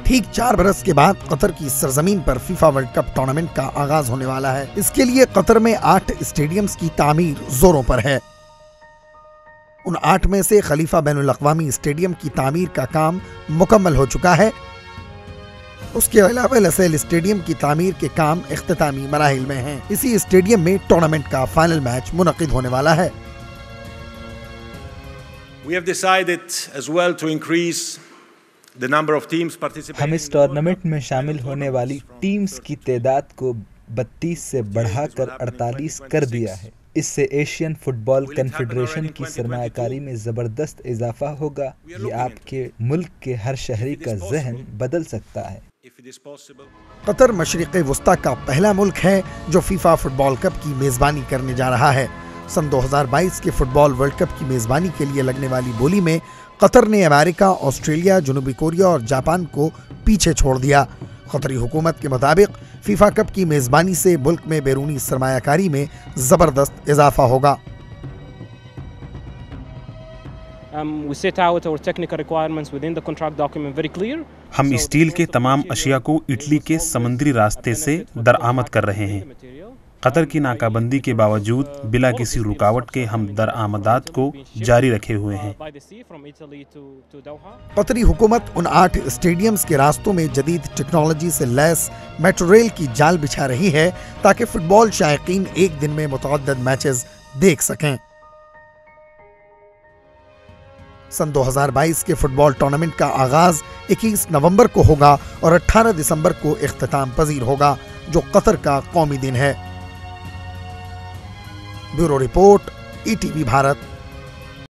ٹھیک 4 برس کے بعد قطر کی سرزمین پر فیفا ورلڈ کپ ٹورنامنٹ کا آغاز ہونے والا ہے۔ اس کے لیے قطر میں 8 اسٹیڈیمز کی تعمیر زوروں پر ہے۔ ان 8 میں سے خلیفہ بین الاقوامی اسٹیڈیم کی تعمیر کا کام مکمل ہو چکا ہے۔ اس کے علاوہ لسیل اسٹیڈیم کی تعمیر کے کام اختتامی مراحل میں ہیں۔ اسی اسٹیڈیم میں ٹورنامنٹ کا فائنل میچ منعقد ہونے والا ہے۔ ہم اس ٹورنامنٹ میں شامل ہونے والی ٹیمز کی تعداد کو 32 سے بڑھا کر 48 کر دیا ہے۔ اس سے ایشین فٹ بال کنفیڈریشن کی سرمایہ کاری میں زبردست اضافہ ہوگا۔ یہ آپ کے ملک کے ہر شہری کا ذہن بدل سکتا ہے۔ قطر مشرق وسطیٰ کا پہلا ملک ہے جو فیفا فٹ بال کپ کی میزبانی کرنے جا رہا ہے۔ سن 2022 کے فٹ بال ورلڈ کپ کی میزبانی کے لیے لگنے والی بولی میں قطر نے امریکہ، آسٹریلیا، جنوبی کوریا اور جاپان کو پیچھے چھوڑ دیا۔ قطری حکومت کے مطابق فیفا کپ کی میزبانی سے ملک میں بیرونی سرمایہ کاری میں زبردست اضافہ ہوگا۔ ہم اسٹیل کے تمام اشیاء کو اٹلی کے سمندری راستے سے درآمد کر رہے ہیں۔ قطر کی ناکہ بندی کے باوجود بلا کسی رکاوٹ کے ہم درآمدات کو جاری رکھے ہوئے ہیں۔ قطری حکومت ان 8 اسٹیڈیمز کے راستوں میں جدید ٹیکنالوجی سے لیس میٹرو ریل کی جال بچھا رہی ہے تاکہ فٹ بال شائقین ایک دن میں متعدد میچز دیکھ سکیں۔ سن 2022 کے فٹ بال ٹورنامنٹ کا آغاز 21 نومبر کو ہوگا اور 18 دسمبر کو اختتام پذیر ہوگا، جو قطر کا قومی دن ہے۔ Bureau report, ETV Bharat.